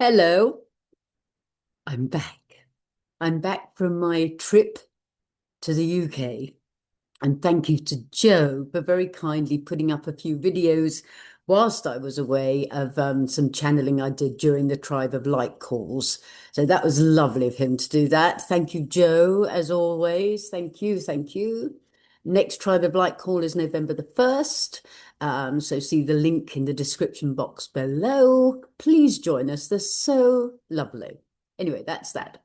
Hello, I'm back. I'm back from my trip to the UK. And thank you to Joe for very kindly putting up a few videos whilst I was away of some channeling I did during the Tribe of Light calls. So that was lovely of him to do that. Thank you, Joe, as always. Thank you. Thank you. Next Tribe of Light call is November the 1st. So see the link in the description box below. Please join us. They're so lovely. Anyway, that's that.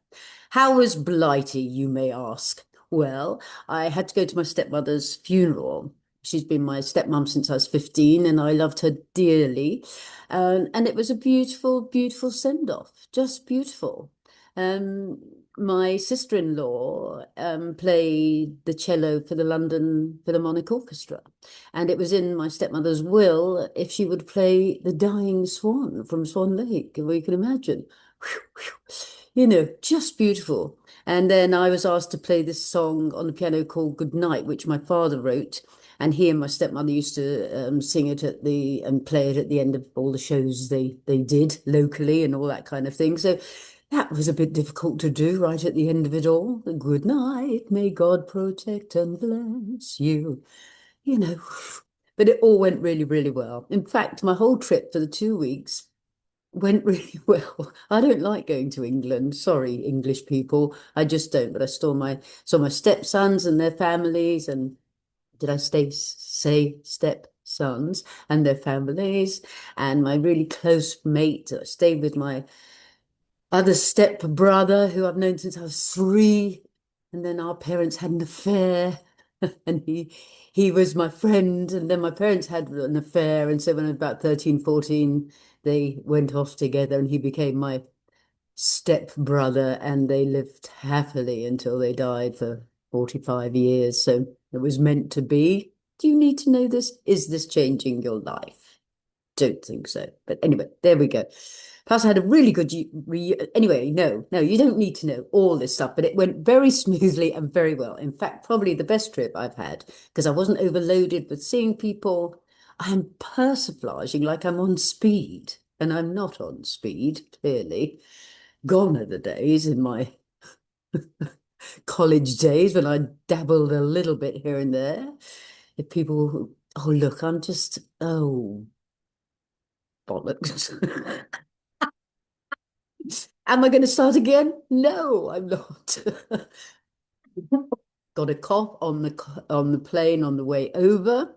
How was Blighty, you may ask? Well, I had to go to my stepmother's funeral. She's been my stepmom since I was 15, and I loved her dearly. And it was a beautiful, beautiful send-off, just beautiful. Um, my sister-in-law played the cello for the London Philharmonic Orchestra, and it was in my stepmother's will if she would play The Dying Swan from Swan Lake, if you can imagine. You know, just beautiful. And then I was asked to play this song on the piano called Good Night, which my father wrote. And he and my stepmother used to sing it at the and play it at the end of all the shows they did locally and all that kind of thing. So that was a bit difficult to do right at the end of it all. Good night, may God protect and bless you. You know, but it all went really, really well. In fact, my whole trip for the 2 weeks went really well. I don't like going to England. Sorry, English people. I just don't. But I saw my stepsons and their families, and did I say stepsons and their families, and my really close mate. I stayed with my other step brother who I've known since I was 3, and then our parents had an affair, and he was my friend, and then my parents had an affair, and so when I was about 13, 14, they went off together, and he became my step brother, and they lived happily until they died for 45 years. So it was meant to be. Do you need to know this? Is this changing your life? Don't think so. But anyway, there we go. Plus, I had a really good anyway, no, you don't need to know all this stuff, but it went very smoothly and very well. In fact, probably the best trip I've had because I wasn't overloaded with seeing people. I'm persiflaging like I'm on speed, and I'm not on speed, clearly. Gone are the days in my college days when I dabbled a little bit here and there. If people, oh, look, I'm just, oh, bollocks. Am I going to start again? No, I'm not. Got a cough on the plane on the way over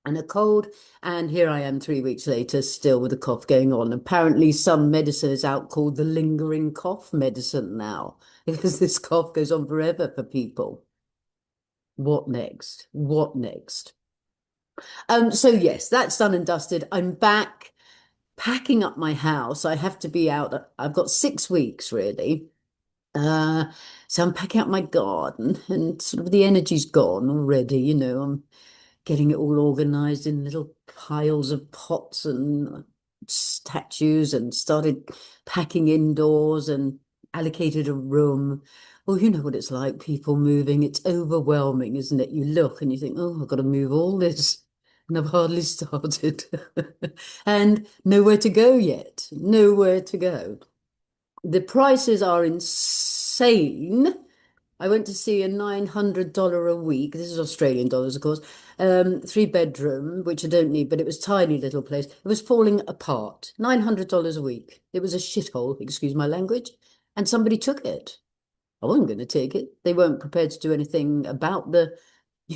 and a cold, and here I am 3 weeks later still with a cough going on. Apparently some medicine is out called the lingering cough medicine now because this cough goes on forever for people. What next? What next? So yes, that's done and dusted. I'm back packing up my house. I have to be out. I've got 6 weeks really. Uh, so I'm packing up my garden and sort of the energy's gone already, I'm getting it all organized in little piles of pots and statues and started packing indoors and allocated a room. Well, you know what it's like, people moving. It's overwhelming, isn't it? You look and you think, oh, I've got to move all this. And I've hardly started. And nowhere to go yet. Nowhere to go. The prices are insane. I went to see a $900 a week. This is Australian dollars, of course. 3 bedroom, which I don't need, but it was tiny little place. It was falling apart. $900 a week. It was a shithole, excuse my language. And somebody took it. I wasn't going to take it. They weren't prepared to do anything about the,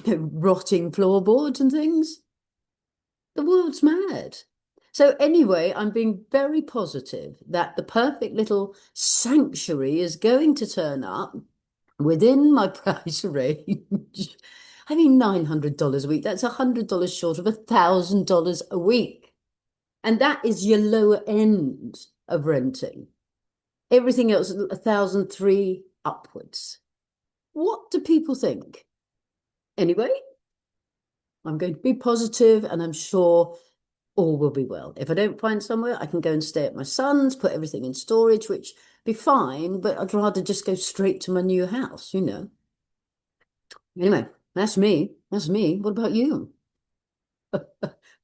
rotting floorboards and things. The world's mad. So anyway, I'm being very positive that the perfect little sanctuary is going to turn up within my price range. I mean, $900 a week, that's $100 short of $1,000 a week. And that is your lower end of renting. Everything else, 1,003 upwards. What do people think? Anyway, I'm going to be positive and I'm sure all will be well. If I don't find somewhere, I can go and stay at my son's, put everything in storage, which be fine, but I'd rather just go straight to my new house. Anyway, that's me. That's me. What about you?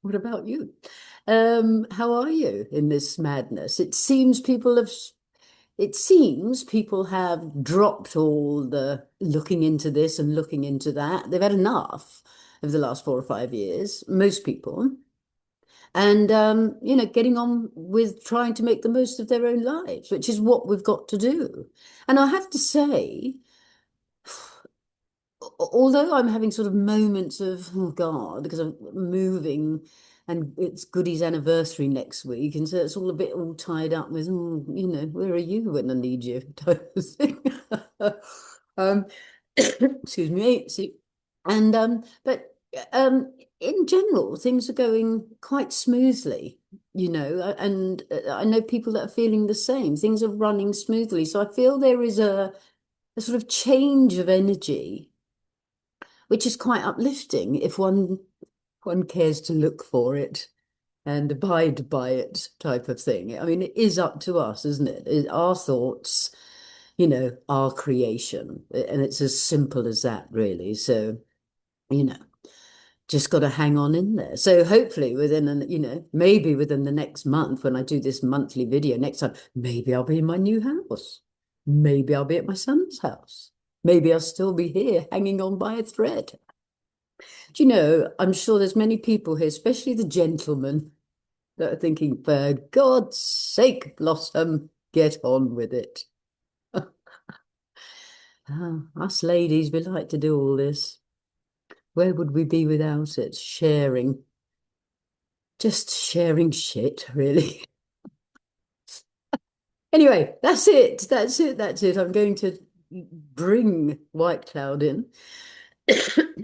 What about you? How are you in this madness? It seems people have dropped all the looking into this and looking into that. They've had enough of the last 4 or 5 years, most people, and getting on with trying to make the most of their own lives, which is what we've got to do. And I have to say, although I'm having sort of moments of, oh God, because I'm moving and it's Goody's anniversary next week. And so it's all a bit all tied up with, where are you when I need you type of thing. um, excuse me. See, and but in general, things are going quite smoothly, and I know people that are feeling the same. Things are running smoothly. So I feel there is a sort of change of energy which is quite uplifting if one cares to look for it and abide by it type of thing. I mean, it is up to us, isn't it? Our thoughts, our creation. And it's as simple as that, really. So, you know, just got to hang on in there. So hopefully maybe within the next month when I do this monthly video next time, maybe I'll be in my new house. Maybe I'll be at my son's house. Maybe I'll still be here hanging on by a thread. Do you know, I'm sure there's many people here, especially the gentlemen, that are thinking, for God's sake, Blossom, get on with it. Us ladies, we like to do all this. Where would we be without it? Sharing. Just sharing shit, really. Anyway, that's it. That's it. That's it. I'm going to bring White Cloud in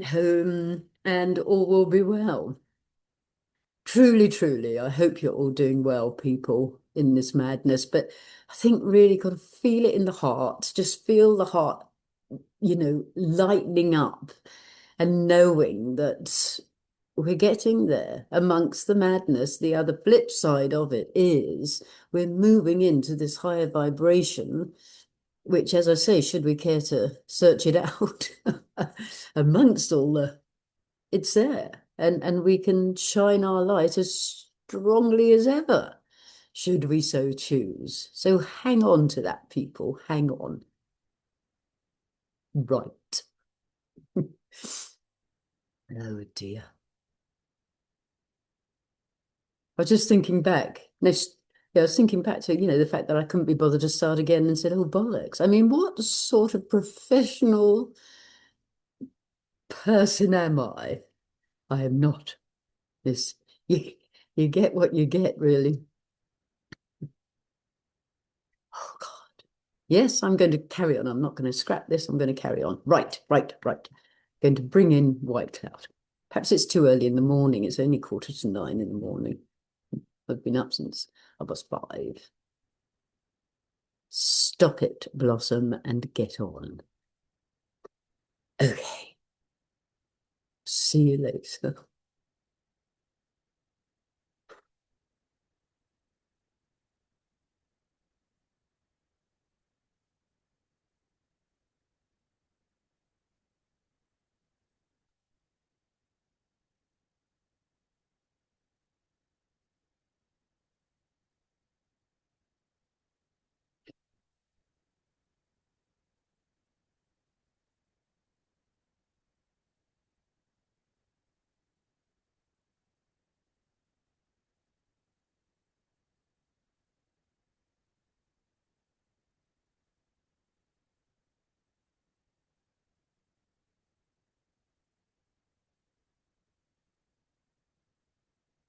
home and all will be well. Truly, truly, I hope you're all doing well, people, in this madness. But I think really got to feel it in the heart. Just feel the heart, lightening up and knowing that we're getting there amongst the madness. The other flip side of it is we're moving into this higher vibration, which, as I say, should we care to search it out amongst all it's there. And we can shine our light as strongly as ever, should we so choose. So hang on to that, people. Hang on. Right. Oh dear. I was just thinking back. No, yeah, I was thinking back to, the fact that I couldn't be bothered to start again and said, oh, bollocks. I mean, what sort of professional person am I? I am not. This you, you get what you get, really. Oh, God. Yes, I'm going to carry on. I'm not going to scrap this. I'm going to carry on. Right, right, right. Going to bring in White Cloud. Perhaps it's too early in the morning. It's only 8:45 in the morning. I've been up since 5:30. Stop it, Blossom, and get on. Okay. See you later.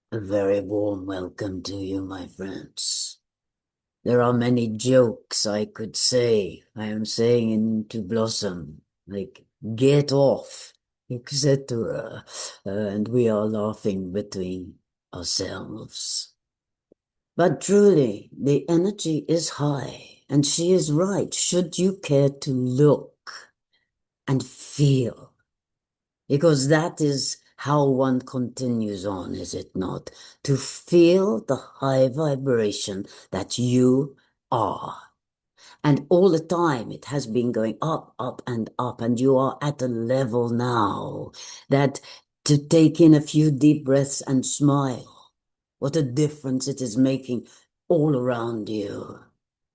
A very warm welcome to you, my friends. There are many jokes I could say. I am saying to Blossom, like, get off, etc. And we are laughing between ourselves. But truly, the energy is high, and she is right. Should you care to look and feel? Because that is how one continues on, is it not? To feel the high vibration that you are. And all the time it has been going up, up, and up. And you are at a level now that to take in a few deep breaths and smile. What a difference it is making all around you.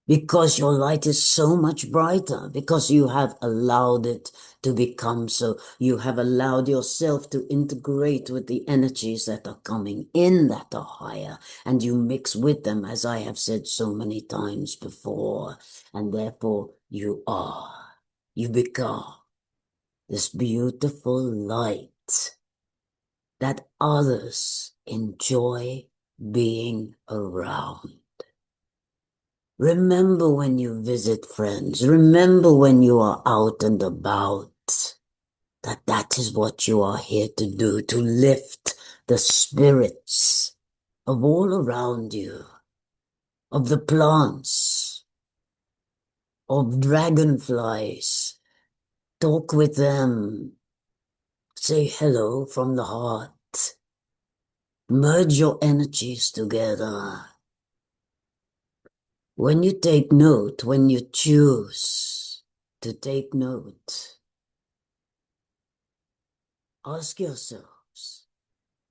Because your light is so much brighter, because you have allowed it to become so. You have allowed yourself to integrate with the energies that are coming in that are higher, and you mix with them, as I have said so many times before, and therefore you become this beautiful light that others enjoy being around. Remember when you visit friends, remember when you are out and about, that is what you are here to do, to lift the spirits of all around you, of the plants, of dragonflies. Talk with them. Say hello from the heart. Merge your energies together. When you take note, when you choose to take note, ask yourselves,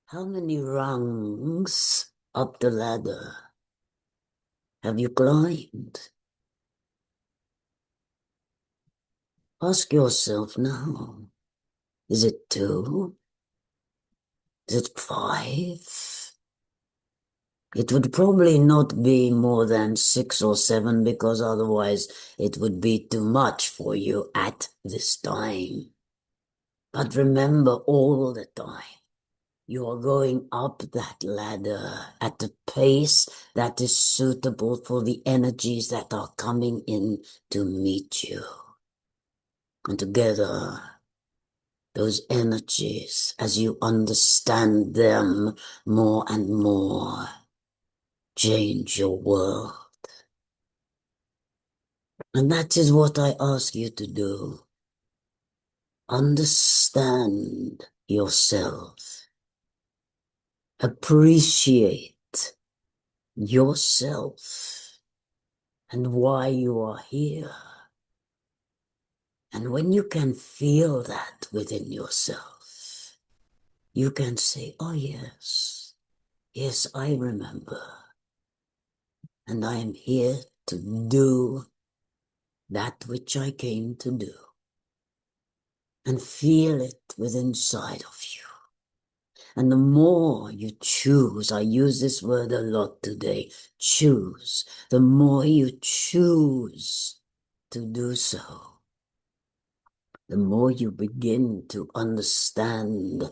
how many rungs up the ladder have you climbed? Ask yourself now, is it 2? Is it 5? It would probably not be more than 6 or 7, because otherwise it would be too much for you at this time. But remember, all the time, you are going up that ladder at a pace that is suitable for the energies that are coming in to meet you. And together, those energies, as you understand them more and more, change your world. And that is what I ask you to do. Understand yourself. Appreciate yourself and why you are here. And when you can feel that within yourself, you can say, oh yes, yes, I remember. And I am here to do that which I came to do. And feel it within inside of you. And the more you choose, I use this word a lot today, choose, the more you choose to do so, the more you begin to understand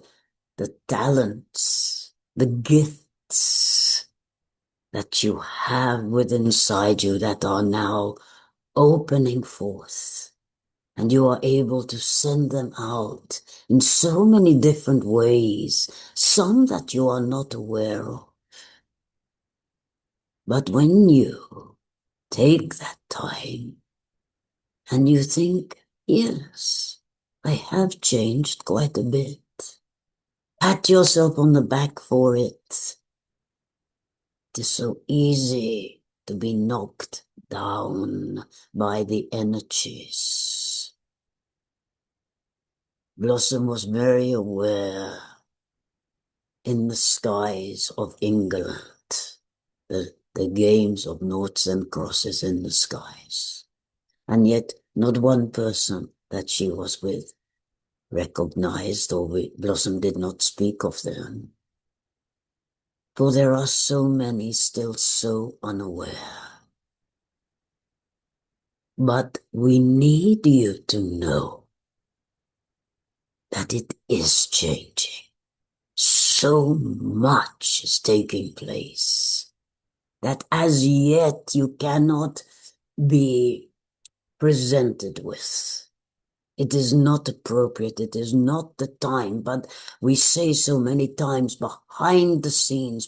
the talents, the gifts that you have within inside you that are now opening forth. And you are able to send them out in so many different ways, some that you are not aware of. But when you take that time and you think, yes, I have changed quite a bit, pat yourself on the back for it. It is so easy to be knocked down by the energies. Blossom was very aware in the skies of England, the games of noughts and crosses in the skies. And yet not one person that she was with recognized, or Blossom did not speak of them. For there are so many still so unaware. But we need you to know that it is changing. So much is taking place that as yet you cannot be presented with. It is not appropriate. It is not the time. But we say so many times, behind the scenes,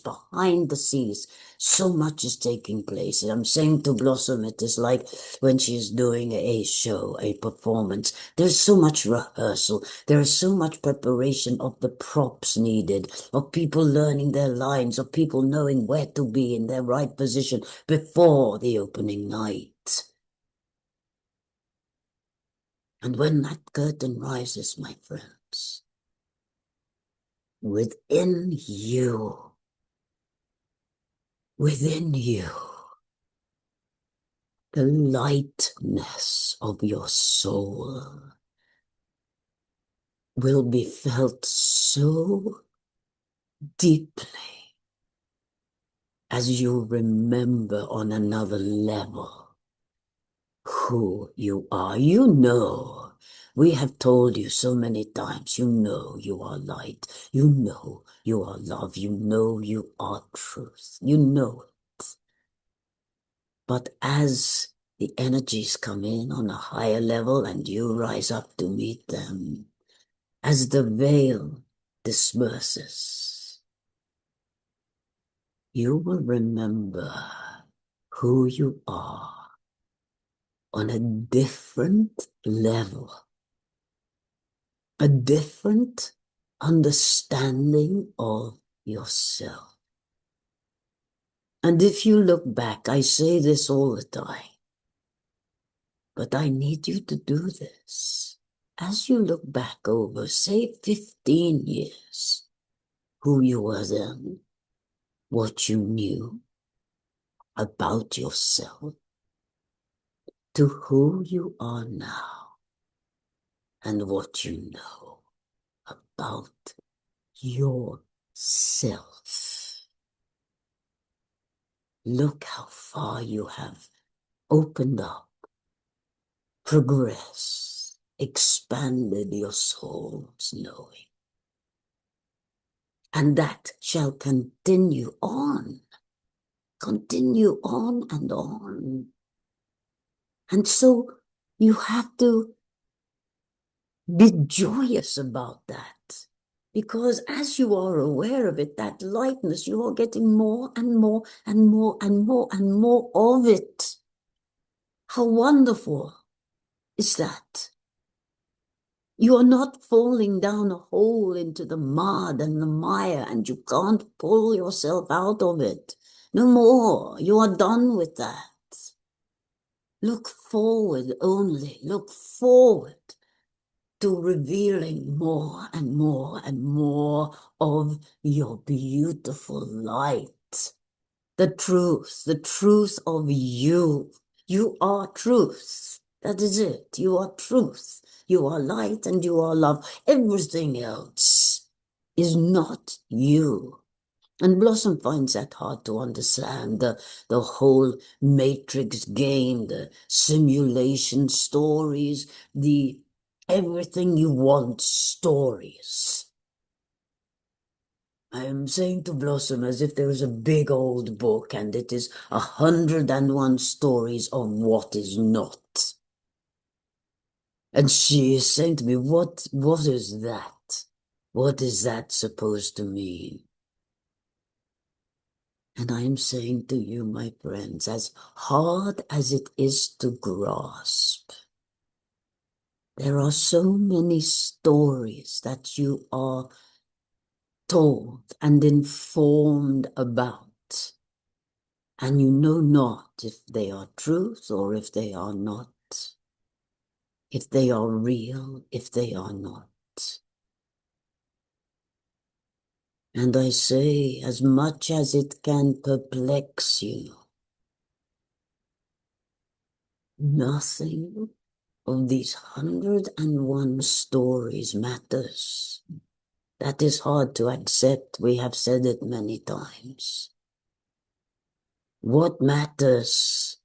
so much is taking place. And I'm saying to Blossom, it is like when she's doing a show, a performance. There's so much rehearsal. There is so much preparation of the props needed, of people learning their lines, of people knowing where to be in their right position before the opening night. And when that curtain rises, my friends, within you, the lightness of your soul will be felt so deeply as you remember on another level who you are. You know, we have told you so many times, you know you are light, you know you are love, you know you are truth, you know it. But as the energies come in on a higher level and you rise up to meet them, as the veil disperses, you will remember who you are on a different level, a different understanding of yourself. And if you look back, I say this all the time, but I need you to do this. As you look back over, say 15 years, who you were then, what you knew about yourself, to who you are now, and what you know about yourself. Look how far you have opened up, progressed, expanded your soul's knowing. And that shall continue on and on. And so you have to be joyous about that. Because as you are aware of it, that lightness, you are getting more and more and more and more and more of it. How wonderful is that? You are not falling down a hole into the mud and the mire, and you can't pull yourself out of it. No more. You are done with that. Look forward only. Look forward to revealing more and more and more of your beautiful light. The truth of you. You are truth. That is it. You are truth. You are light and you are love. Everything else is not you. And Blossom finds that hard to understand, the whole matrix game, the simulation stories, the everything you want stories. I am saying to Blossom as if there is a big old book and it is 101 stories of what is not. And she is saying to me, what is that? What is that supposed to mean? And I am saying to you, my friends, as hard as it is to grasp, there are so many stories that you are told and informed about, and you know not if they are truth or if they are not, if they are real, if they are not. And I say, as much as it can perplex you, nothing of these 101 stories matters. That is hard to accept. We have said it many times. What matters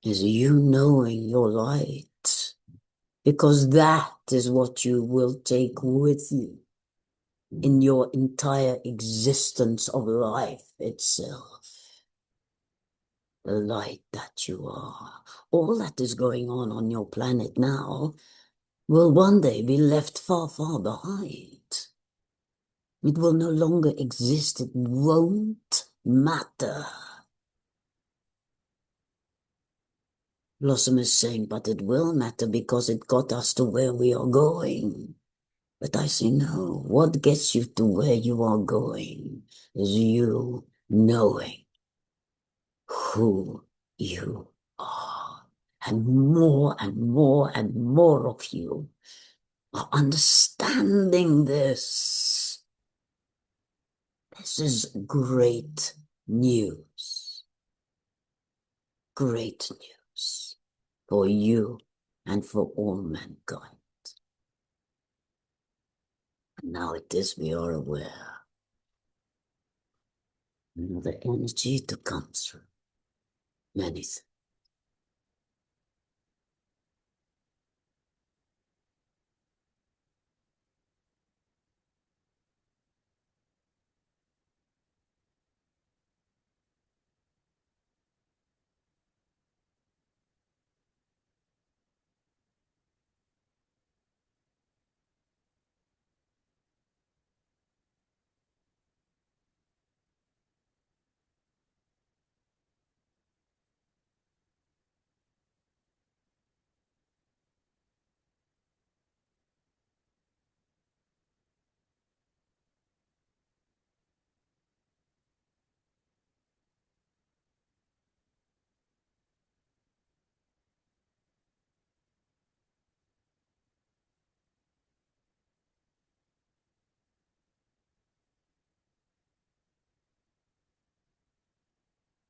is you knowing your light, because that is what you will take with you in your entire existence of life itself. The light that you are. All that is going on your planet now will one day be left far, far behind. It will no longer exist. It won't matter. Blossom is saying, but it will matter because it got us to where we are going. But I say, no, what gets you to where you are going is you knowing who you are. And more and more and more of you are understanding this. This is great news. Great news for you and for all mankind. And now it is we are aware. The energy to come through. Many things.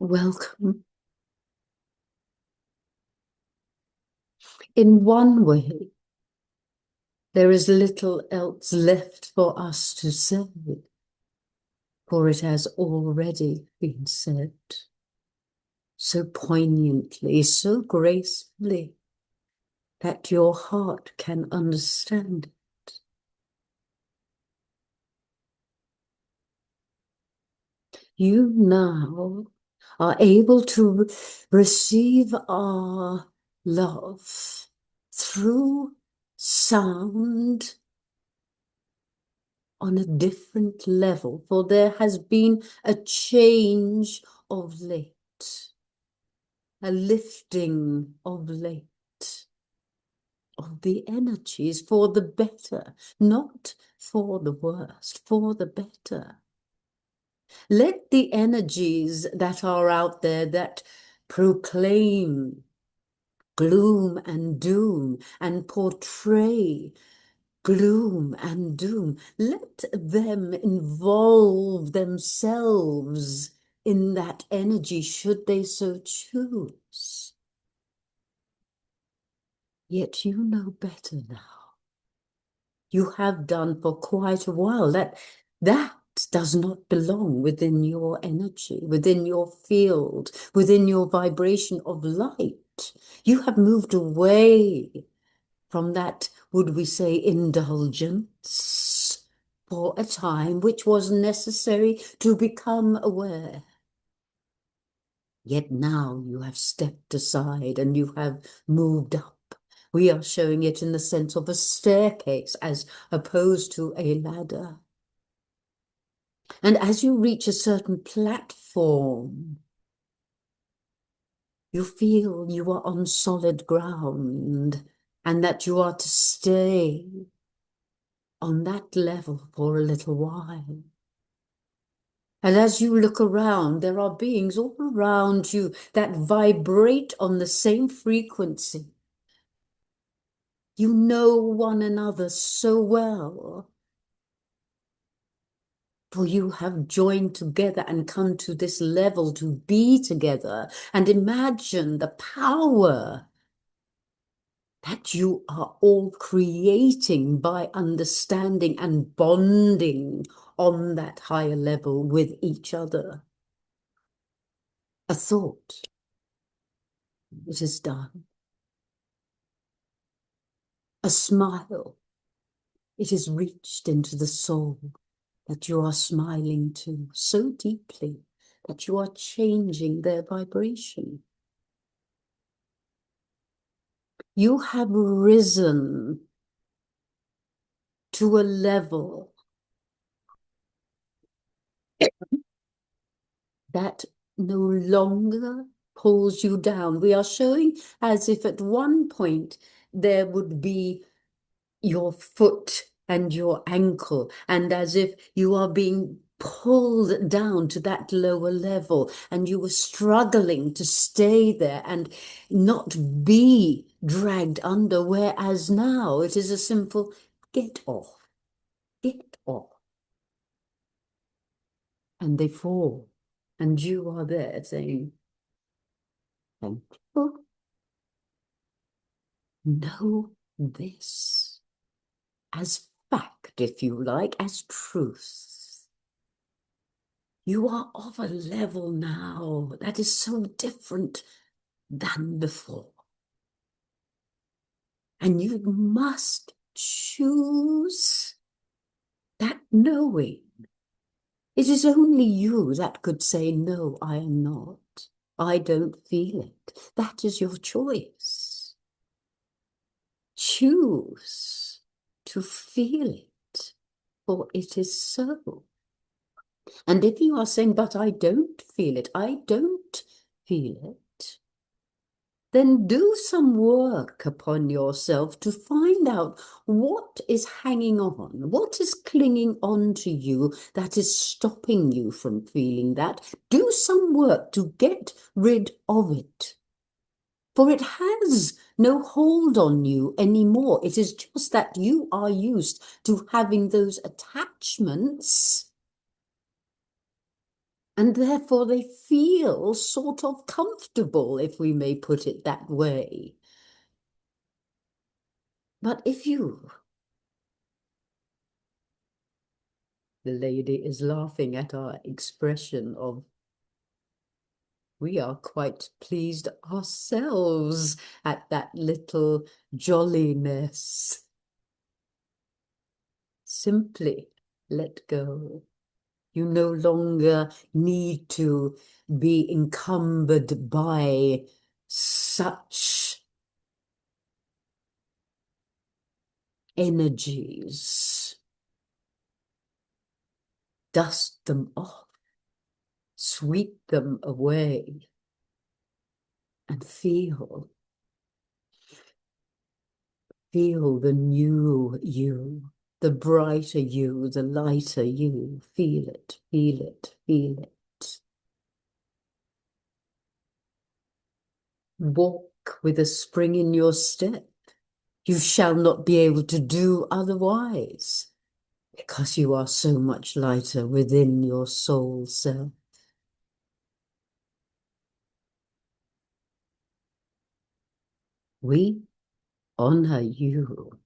Welcome. In one way, there is little else left for us to say, for it has already been said, so poignantly, so gracefully, that your heart can understand it. You now are able to receive our love through sound on a different level, for there has been a change of late, a lifting of late of the energies for the better, not for the worst, for the better. Let the energies that are out there that proclaim gloom and doom and portray gloom and doom, let them involve themselves in that energy should they so choose. Yet you know better now. You have done for quite a while. That does not belong within your energy, within your field, within your vibration of light. You have moved away from that, would we say, indulgence for a time which was necessary to become aware. Yet now you have stepped aside and you have moved up. We are showing it in the sense of a staircase as opposed to a ladder. And as you reach a certain platform, you feel you are on solid ground and that you are to stay on that level for a little while. And as you look around, there are beings all around you that vibrate on the same frequency. You know one another so well, for you have joined together and come to this level to be together and imagine the power that you are all creating by understanding and bonding on that higher level with each other. A thought, it is done. A smile, it is reached into the soul that you are smiling to so deeply that you are changing their vibration. You have risen to a level that no longer pulls you down. We are showing as if at one point there would be your foot and your ankle, and as if you are being pulled down to that lower level and you were struggling to stay there and not be dragged under, whereas now it is a simple get off, get off. and they fall. And you are there saying, thank you. Know this as fact, if you like, as truth. You are of a level now that is so different than before. And you must choose that knowing. It is only you that could say, no, I am not. I don't feel it. That is your choice. Choose to feel it, for it is so. And if you are saying, but I don't feel it, I don't feel it, then do some work upon yourself to find out what is hanging on, what is clinging on to you that is stopping you from feeling that. Do some work to get rid of it. For it has no hold on you anymore. It is just that you are used to having those attachments, and therefore they feel sort of comfortable, if we may put it that way. But if you... The lady is laughing at our expression of, we are quite pleased ourselves at that little jolliness. Simply let go. You no longer need to be encumbered by such energies. Dust them off, sweep them away, and feel the new you, the brighter you, the lighter you. Feel it, feel it, feel it. Walk with a spring in your step. You shall not be able to do otherwise, because you are so much lighter within your soul self. We honor you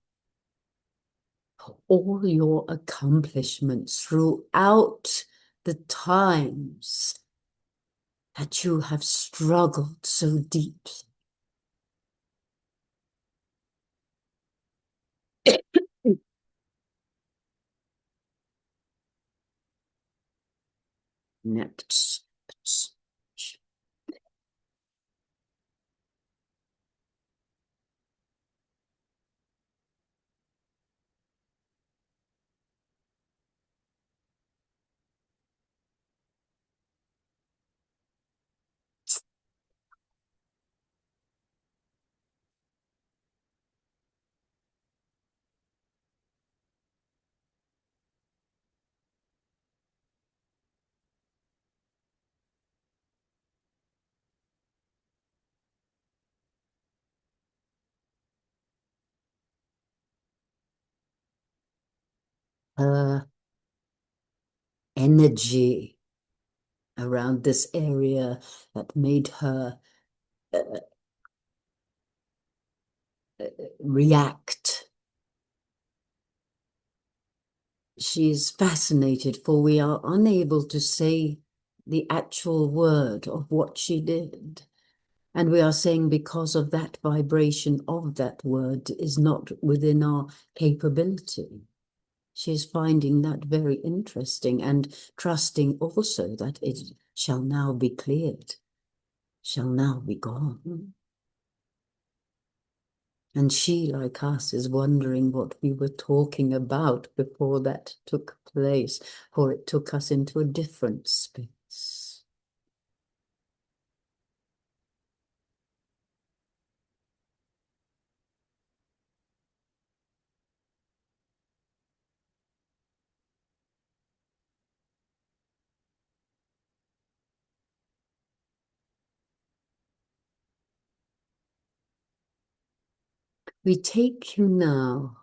for all your accomplishments throughout the times that you have struggled so deeply. Next. Her energy around this area that made her react. She is fascinated, for we are unable to say the actual word of what she did. And we are saying because of that vibration of that word is not within our capability. She is finding that very interesting and trusting also that it shall now be cleared, shall now be gone. And she, like us, is wondering what we were talking about before that took place, for it took us into a different space. We take you now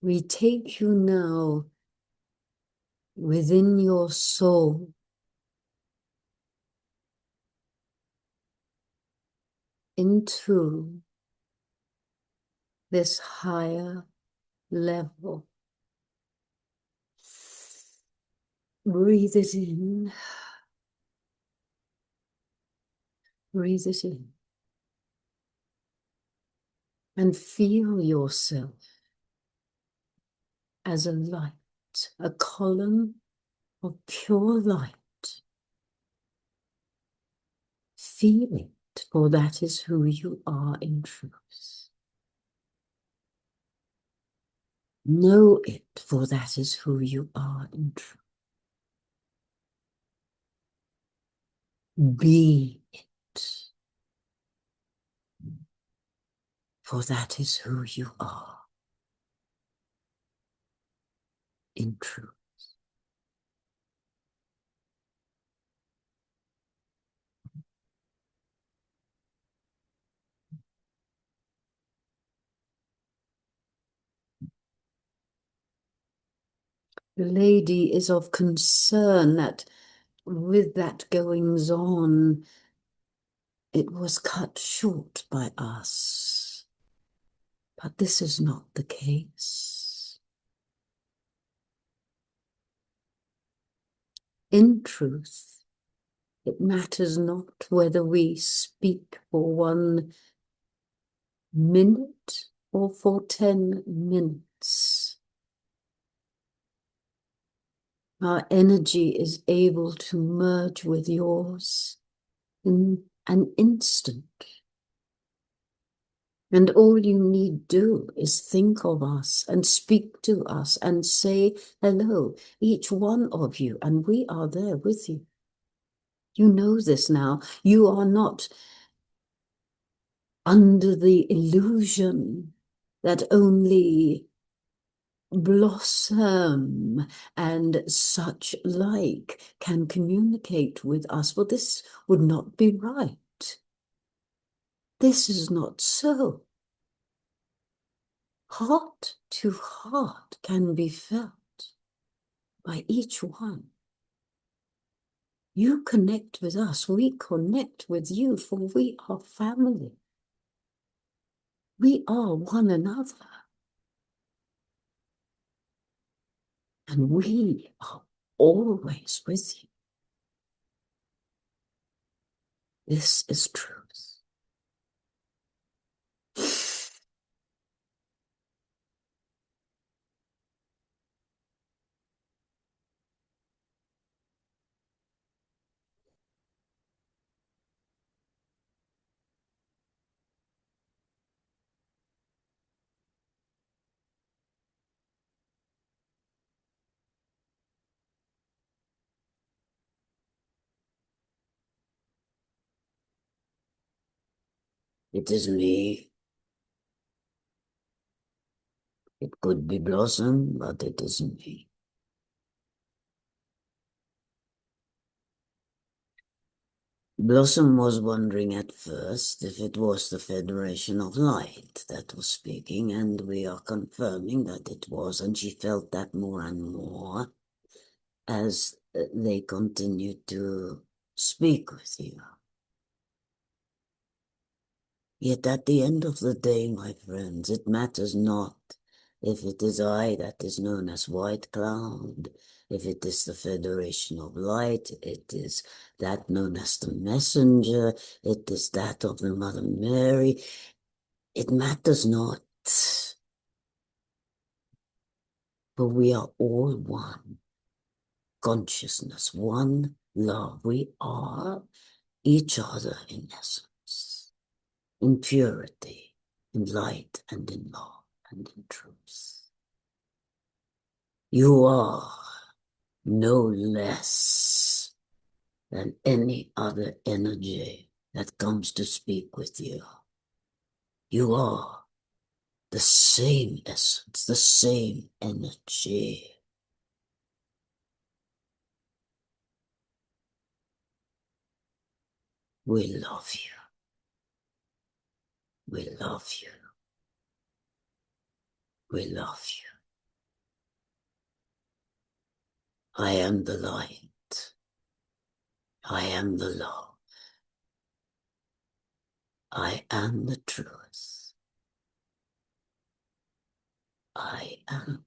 We take you now within your soul into this higher level. Breathe it in. Breathe it in. And feel yourself as a light, a column of pure light. Feel it, for that is who you are in truth. Know it, for that is who you are in truth. Be it, for that is who you are in truth. The lady is of concern that with that goings on, it was cut short by us. But this is not the case. In truth, it matters not whether we speak for 1 minute or for 10 minutes. Our energy is able to merge with yours in an instant. And all you need do is think of us and speak to us and say hello, each one of you, and we are there with you. You know this now. You are not under the illusion that only Blossom and such like can communicate with us, for this would not be right. This is not so. Heart to heart can be felt by each one. You connect with us, we connect with you, for we are family. We are one another. And we are always with you. This is truth. It is me. It could be Blossom, but it isn't me. Blossom was wondering at first if it was the Federation of Light that was speaking, and we are confirming that it was, and she felt that more and more as they continued to speak with you. Yet at the end of the day, my friends, it matters not if it is I that is known as White Cloud, if it is the Federation of Light, it is that known as the Messenger, it is that of the Mother Mary. It matters not, for we are all one consciousness, one love. We are each other in essence, in purity, in light, and in love, and in truth. You are no less than any other energy that comes to speak with you. You are the same essence, the same energy. We love you. We love you. We love you. I am the light. I am the love. I am the truth. I am.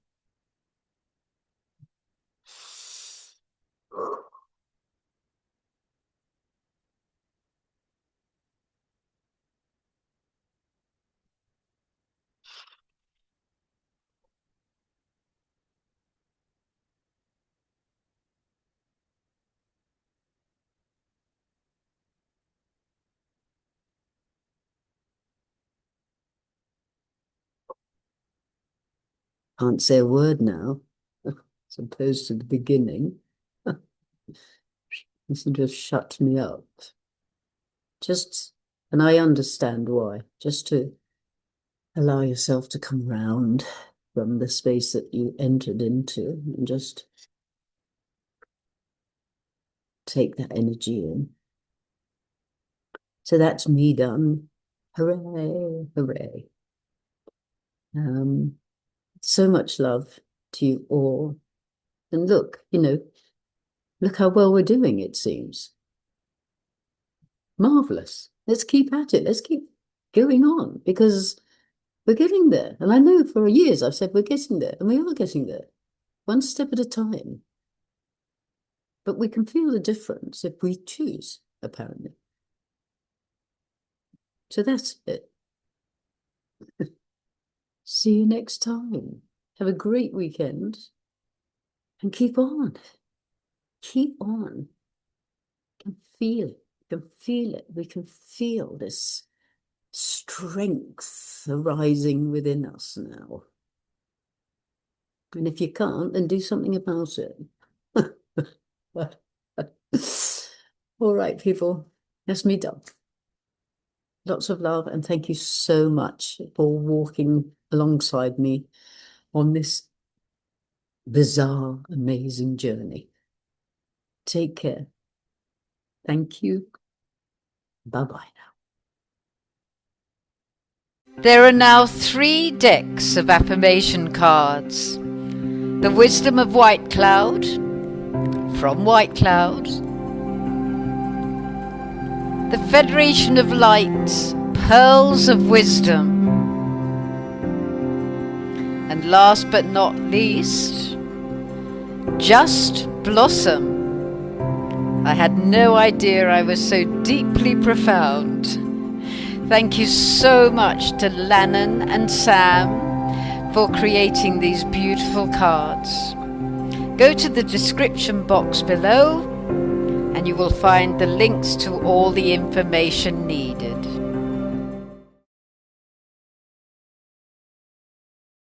Can't say a word now, as opposed to the beginning. This just shut me up. And I understand why, just to allow yourself to come round from the space that you entered into and just take that energy in. So that's me done. Hooray, hooray. So much love to you all. And look, look how well we're doing, it seems. Marvelous. Let's keep at it. Let's keep going on, because we're getting there. And I know for years I've said we're getting there, and we are getting there, one step at a time. But we can feel the difference if we choose, apparently. So that's it. See you next time. Have a great weekend. And keep on. Keep on. You can feel it. You can feel it. We can feel this strength arising within us now. And if you can't, then do something about it. All right, people. That's me done. Lots of love, and thank you so much for walking alongside me on this bizarre, amazing journey. Take care. Thank you. Bye-bye now. There are now 3 decks of affirmation cards. The Wisdom of White Cloud, from White Cloud. The Federation of Light, Pearls of Wisdom. And last but not least, Just Blossom. I had no idea I was so deeply profound. Thank you so much to Lannan and Sam for creating these beautiful cards. Go to the description box below and you will find the links to all the information needed.